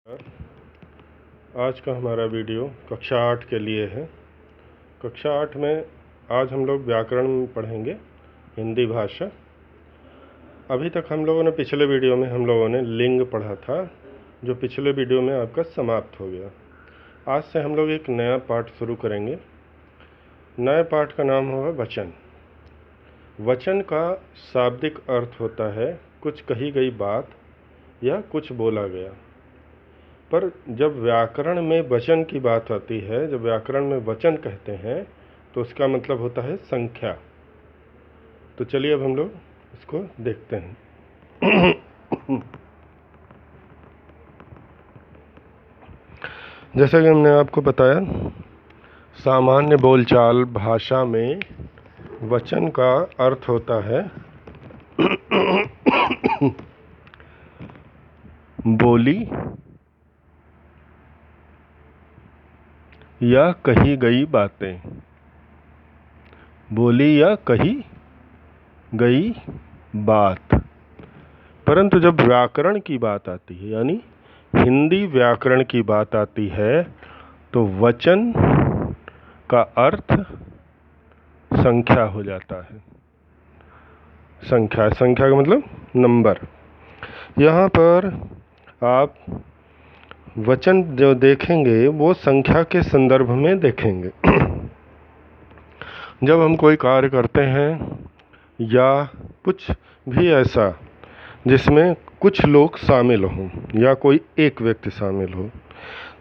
आज का हमारा वीडियो कक्षा 8 के लिए है। कक्षा 8 में आज हम लोग व्याकरण पढ़ेंगे, हिंदी भाषा। अभी तक हम लोगों ने पिछले वीडियो में हम लोगों ने लिंग पढ़ा था, जो पिछले वीडियो में आपका समाप्त हो गया। आज से हम लोग एक नया पाठ शुरू करेंगे। नए पाठ का नाम होगा वचन। वचन का शाब्दिक अर्थ होता है कुछ कही गई बात या कुछ बोला गया। पर जब व्याकरण में वचन की बात आती है, जब व्याकरण में वचन कहते हैं, तो उसका मतलब होता है संख्या। तो चलिए अब हम लोग इसको देखते हैं। जैसा कि हमने आपको बताया, सामान्य बोलचाल भाषा में वचन का अर्थ होता है बोली या कही गई बातें, बोली या कही गई बात। परंतु जब व्याकरण की बात आती है, यानी हिंदी व्याकरण की बात आती है, तो वचन का अर्थ संख्या हो जाता है। संख्या का मतलब नंबर। यहाँ पर आप वचन जो देखेंगे वो संख्या के संदर्भ में देखेंगे। जब हम कोई कार्य करते हैं या कुछ भी ऐसा जिसमें कुछ लोग शामिल हों या कोई एक व्यक्ति शामिल हो,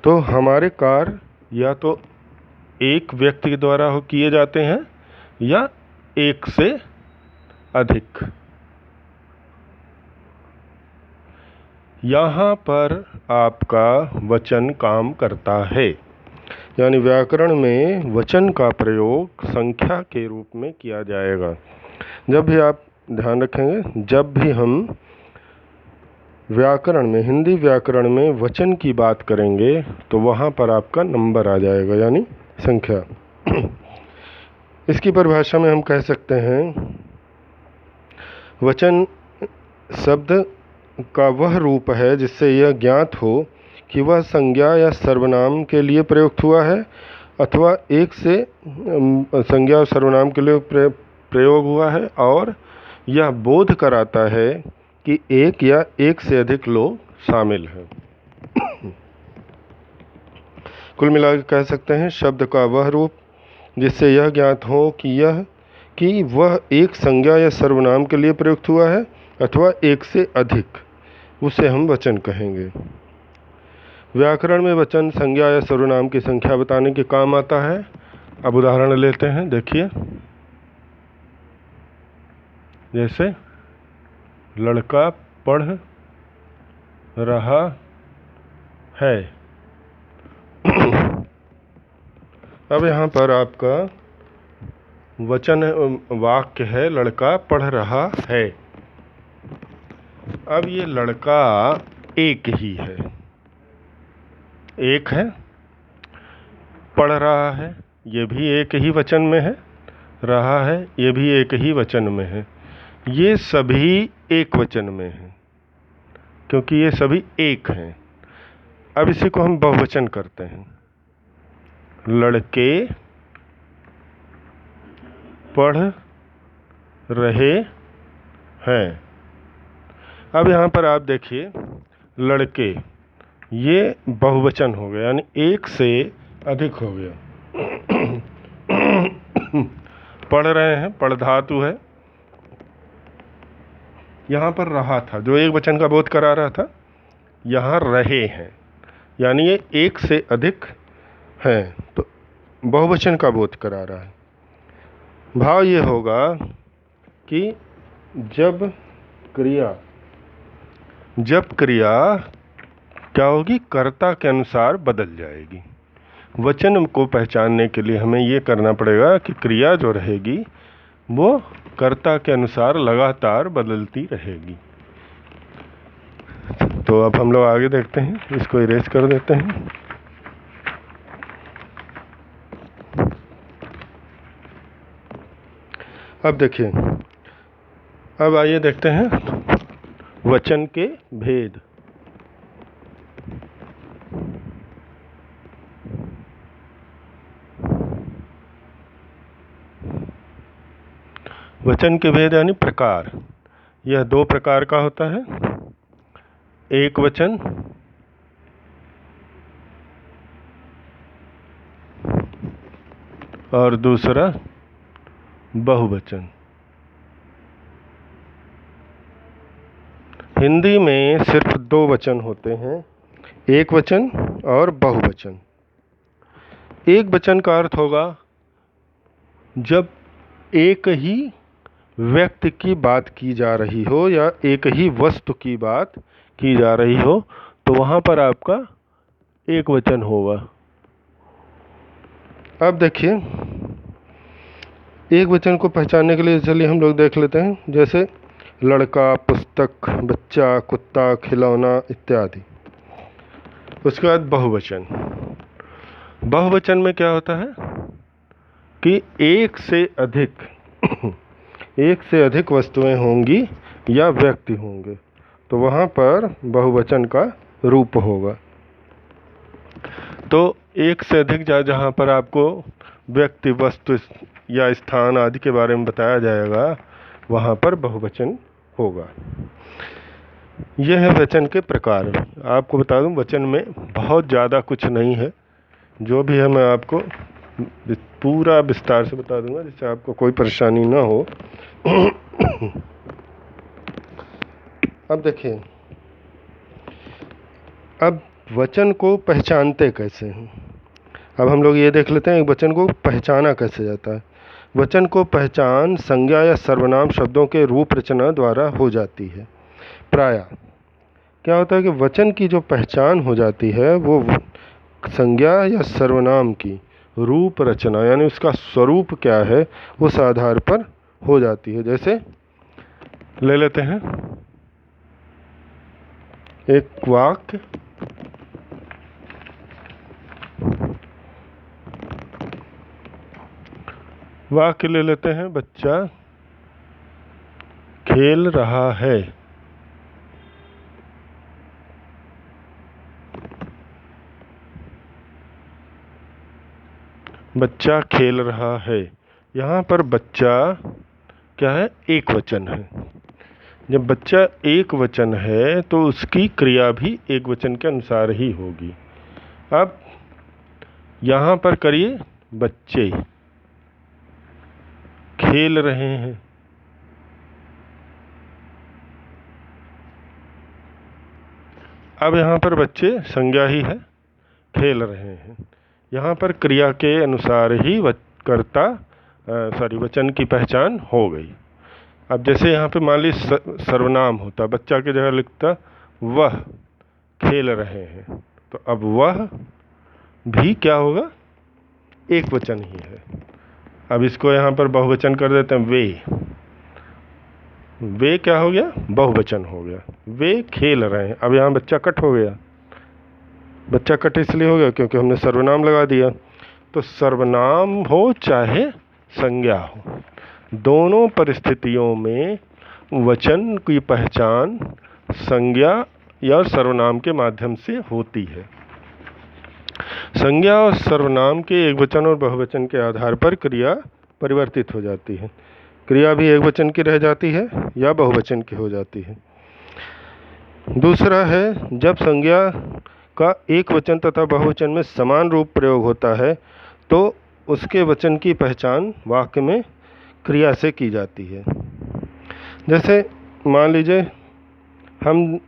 तो हमारे कार्य या तो एक व्यक्ति के द्वारा किए जाते हैं या एक से अधिक। यहाँ पर आपका वचन काम करता है, यानी व्याकरण में वचन का प्रयोग संख्या के रूप में किया जाएगा। जब भी आप ध्यान रखेंगे, जब भी हम व्याकरण में, हिंदी व्याकरण में वचन की बात करेंगे, तो वहाँ पर आपका नंबर आ जाएगा, यानी संख्या। इसकी परिभाषा में हम कह सकते हैं, वचन शब्द का वह रूप है जिससे यह ज्ञात हो कि वह संज्ञा या सर्वनाम के लिए प्रयुक्त हुआ है अथवा एक से संज्ञा और सर्वनाम के लिए प्रयोग हुआ है, और यह बोध कराता है कि एक या एक से अधिक लोग शामिल हैं। कुल मिलाकर कह सकते हैं, शब्द का वह रूप जिससे यह ज्ञात हो कि वह एक संज्ञा या सर्वनाम के लिए प्रयुक्त हुआ है अथवा एक से अधिक, उसे हम वचन कहेंगे। व्याकरण में वचन संज्ञा या सर्वनाम की संख्या बताने के काम आता है। अब उदाहरण लेते हैं, देखिए। जैसे लड़का पढ़ रहा है। अब यहाँ पर आपका वचन वाक्य है, लड़का पढ़ रहा है। अब ये लड़का एक ही है, एक है। पढ़ रहा है, ये भी एक ही वचन में है। रहा है, ये भी एक ही वचन में है। ये सभी एक वचन में हैं, क्योंकि ये सभी एक हैं। अब इसी को हम बहुवचन करते हैं। लड़के पढ़ रहे हैं। अब यहाँ पर आप देखिए, लड़के, ये बहुवचन हो गया, यानी एक से अधिक हो गया। पढ़ रहे हैं, पढ़ धातु है। यहाँ पर रहा था, जो एक वचन का बोध करा रहा था, यहाँ रहे हैं, यानी ये एक से अधिक हैं, तो बहुवचन का बोध करा रहा है। भाव ये होगा कि जब क्रिया क्या होगी, कर्ता के अनुसार बदल जाएगी। वचन को पहचानने के लिए हमें ये करना पड़ेगा कि क्रिया जो रहेगी वो कर्ता के अनुसार लगातार बदलती रहेगी। तो अब हम लोग आगे देखते हैं, इसको इरेज कर देते हैं। अब देखिए, अब आइए देखते हैं वचन के भेद। वचन के भेद यानी प्रकार, यह दो प्रकार का होता है, एक वचन और दूसरा बहुवचन। हिंदी में सिर्फ दो वचन होते हैं, एक वचन और बहुवचन। एक वचन का अर्थ होगा जब एक ही व्यक्ति की बात की जा रही हो या एक ही वस्तु की बात की जा रही हो, तो वहाँ पर आपका एक वचन होगा। अब देखिए, एक वचन को पहचानने के लिए चलिए हम लोग देख लेते हैं, जैसे लड़का, पुस्तक, बच्चा, कुत्ता, खिलौना इत्यादि। उसके बाद बहुवचन। बहुवचन में क्या होता है कि एक से अधिक वस्तुएं होंगी या व्यक्ति होंगे, तो वहाँ पर बहुवचन का रूप होगा। तो एक से अधिक जहाँ पर आपको व्यक्ति, वस्तु या स्थान आदि के बारे में बताया जाएगा, वहाँ पर बहुवचन होगा। यह है वचन के प्रकार। आपको बता दूं, वचन में बहुत ज़्यादा कुछ नहीं है, जो भी है मैं आपको पूरा विस्तार से बता दूंगा, जिससे आपको कोई परेशानी ना हो। अब देखिए, अब वचन को पहचानते कैसे हैं। अब हम लोग ये देख लेते हैं वचन को पहचाना कैसे जाता है। वचन को पहचान संज्ञा या सर्वनाम शब्दों के रूप रचना द्वारा हो जाती है। प्रायः क्या होता है कि वचन की जो पहचान हो जाती है वो संज्ञा या सर्वनाम की रूप रचना यानी उसका स्वरूप क्या है उस आधार पर हो जाती है। जैसे ले लेते हैं एक वाक्य, ले लेते हैं, बच्चा खेल रहा है। बच्चा खेल रहा है। यहाँ पर बच्चा क्या है, एक वचन है। जब बच्चा एक वचन है तो उसकी क्रिया भी एक वचन के अनुसार ही होगी। अब यहाँ पर करिए, बच्चे खेल रहे हैं। अब यहाँ पर बच्चे संज्ञा ही है, खेल रहे हैं। यहाँ पर क्रिया के अनुसार ही वचन की पहचान हो गई। अब जैसे यहाँ पे मान ली सर्वनाम होता, बच्चा की जगह लिखता वह खेल रहे हैं, तो अब वह भी क्या होगा, एक वचन ही है। अब इसको यहाँ पर बहुवचन कर देते हैं, वे क्या हो गया, बहुवचन हो गया। वे खेल रहे हैं। अब यहाँ बच्चा कट हो गया। बच्चा कट इसलिए हो गया क्योंकि हमने सर्वनाम लगा दिया। तो सर्वनाम हो चाहे संज्ञा हो, दोनों परिस्थितियों में वचन की पहचान संज्ञा या सर्वनाम के माध्यम से होती है। संज्ञा और सर्वनाम के एक वचन और बहुवचन के आधार पर क्रिया परिवर्तित हो जाती है। क्रिया भी एक वचन की रह जाती है या बहुवचन की हो जाती है। दूसरा है, जब संज्ञा का एक वचन तथा बहुवचन में समान रूप प्रयोग होता है तो उसके वचन की पहचान वाक्य में क्रिया से की जाती है। जैसे मान लीजिए हम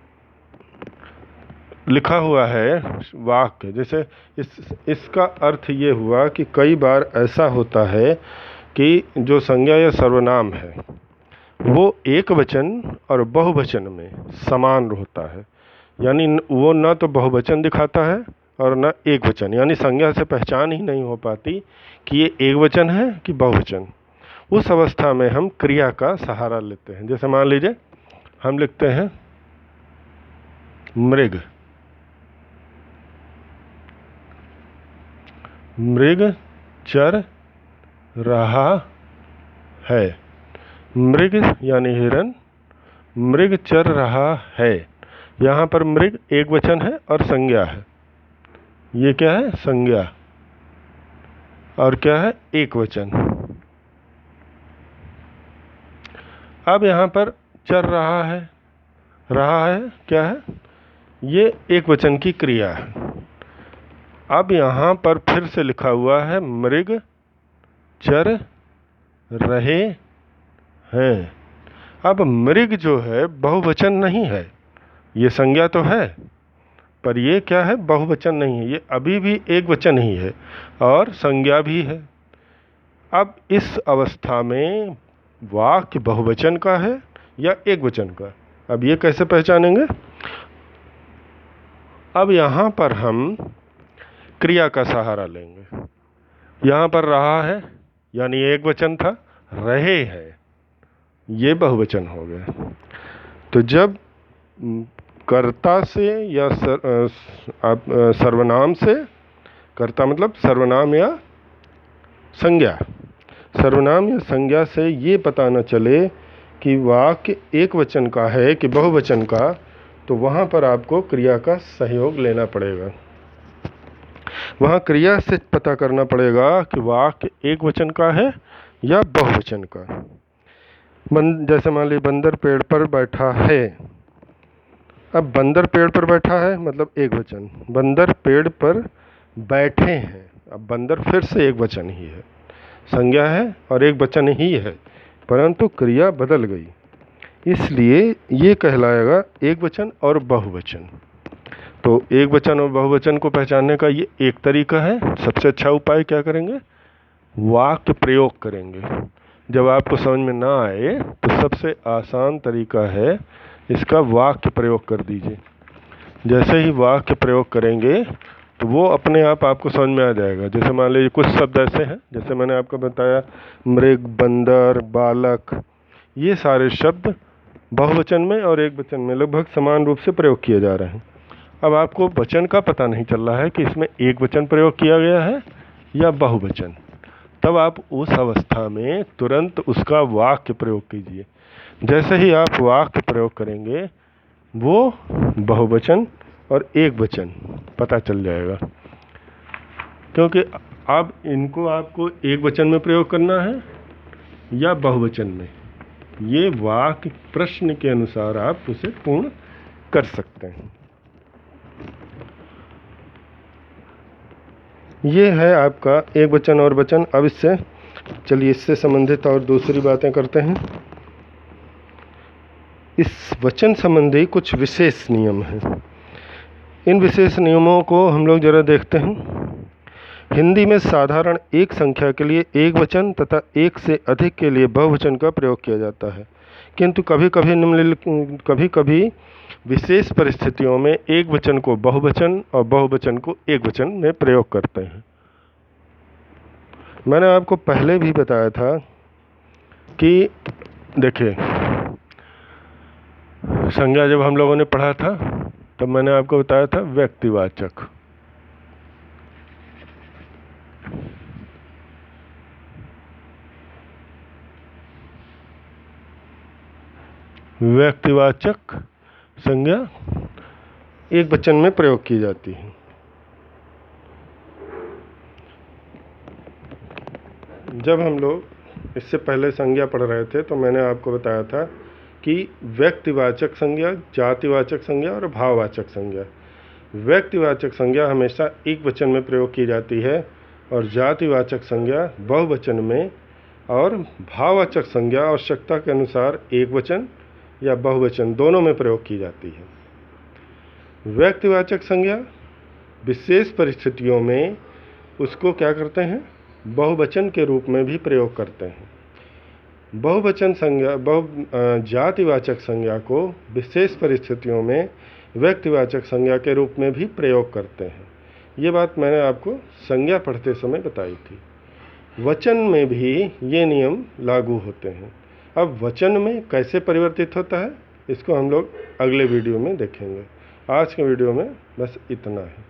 लिखा हुआ है वाक्य, जैसे इसका अर्थ ये हुआ कि कई बार ऐसा होता है कि जो संज्ञा या सर्वनाम है वो एक वचन और बहुवचन में समान होता है, यानी वो ना तो बहुवचन दिखाता है और ना एक वचन, यानी संज्ञा से पहचान ही नहीं हो पाती कि ये एक वचन है कि बहुवचन। उस अवस्था में हम क्रिया का सहारा लेते हैं। जैसे मान लीजिए हम लिखते हैं मृग, मृग चर रहा है। मृग यानी हिरन, मृग चर रहा है। यहाँ पर मृग एक वचन है और संज्ञा है। ये क्या है, संज्ञा, और क्या है, एक वचन। अब यहाँ पर चल रहा है क्या है, ये एक वचन की क्रिया है। अब यहाँ पर फिर से लिखा हुआ है मृग चर रहे हैं। अब मृग जो है बहुवचन नहीं है, ये संज्ञा तो है पर ये क्या है, बहुवचन नहीं है, ये अभी भी एक वचन ही है और संज्ञा भी है। अब इस अवस्था में वाक्य बहुवचन का है या एक वचन का, अब ये कैसे पहचानेंगे। अब यहाँ पर हम क्रिया का सहारा लेंगे। यहाँ पर रहा है यानी एक वचन था, रहे हैं ये बहुवचन हो गया। तो जब कर्ता से या सर्वनाम से, कर्ता मतलब सर्वनाम या संज्ञा, सर्वनाम या संज्ञा से ये पता न चले कि वाक्य एक वचन का है कि बहुवचन का, तो वहाँ पर आपको क्रिया का सहयोग लेना पड़ेगा। वहाँ क्रिया से पता करना पड़ेगा कि वाक्य एक वचन का है या बहुवचन का। जैसे मान लीजिए बंदर पेड़ पर बैठा है। अब बंदर पेड़ पर बैठा है मतलब एक वचन, बंदर पेड़ पर बैठे हैं, अब बंदर फिर से एक वचन ही है, संज्ञा है और एक वचन ही है, परंतु क्रिया बदल गई, इसलिए ये कहलाएगा एक वचन और बहुवचन। तो एक वचन और बहुवचन को पहचानने का ये एक तरीका है। सबसे अच्छा उपाय क्या करेंगे, वाक्य प्रयोग करेंगे। जब आपको समझ में ना आए तो सबसे आसान तरीका है इसका वाक्य प्रयोग कर दीजिए। जैसे ही वाक्य प्रयोग करेंगे तो वो अपने आप आपको समझ में आ जाएगा। जैसे मान लीजिए कुछ शब्द ऐसे हैं, जैसे मैंने आपको बताया मृग, बंदर, बालक, ये सारे शब्द बहुवचन में और एक वचन में लगभग समान रूप से प्रयोग किए जा रहे हैं। अब आपको वचन का पता नहीं चल रहा है कि इसमें एक वचन प्रयोग किया गया है या बहुवचन, तब आप उस अवस्था में तुरंत उसका वाक्य प्रयोग कीजिए। जैसे ही आप वाक्य प्रयोग करेंगे वो बहुवचन और एक वचन पता चल जाएगा, क्योंकि अब इनको आपको एक वचन में प्रयोग करना है या बहुवचन में, ये वाक्य प्रश्न के अनुसार आप उसे पूर्ण कर सकते हैं। ये है आपका एक वचन और वचन। अब इससे संबंधित और दूसरी बातें करते हैं। इस वचन संबंधी कुछ विशेष नियम हैं। इन विशेष नियमों को हम लोग जरा देखते हैं। हिंदी में साधारण एक संख्या के लिए एक वचन तथा एक से अधिक के लिए बहुवचन का प्रयोग किया जाता है, किंतु कभी कभी विशेष परिस्थितियों में एक वचन को बहुवचन और बहुवचन को एक वचन में प्रयोग करते हैं। मैंने आपको पहले भी बताया था कि देखिए, संज्ञा जब हम लोगों ने पढ़ा था तब मैंने आपको बताया था व्यक्तिवाचक। व्यक्तिवाचक संज्ञा एक वचन में प्रयोग की जाती है। जब हम लोग इससे पहले संज्ञा पढ़ रहे थे तो मैंने आपको बताया था कि व्यक्तिवाचक संज्ञा, जातिवाचक संज्ञा और भाववाचक संज्ञा। व्यक्तिवाचक संज्ञा हमेशा एक वचन में प्रयोग की जाती है और जातिवाचक संज्ञा बहुवचन में, और भाववाचक संज्ञा आवश्यकता के अनुसार एक वचन या बहुवचन दोनों में प्रयोग की जाती है। व्यक्तिवाचक संज्ञा विशेष परिस्थितियों में उसको क्या करते हैं, बहुवचन के रूप में भी प्रयोग करते हैं। बहुवचन संज्ञा जातिवाचक संज्ञा को विशेष परिस्थितियों में व्यक्तिवाचक संज्ञा के रूप में भी प्रयोग करते हैं। ये बात मैंने आपको संज्ञा पढ़ते समय बताई थी। वचन में भी ये नियम लागू होते हैं। अब वचन में कैसे परिवर्तित होता है इसको हम लोग अगले वीडियो में देखेंगे। आज के वीडियो में बस इतना है।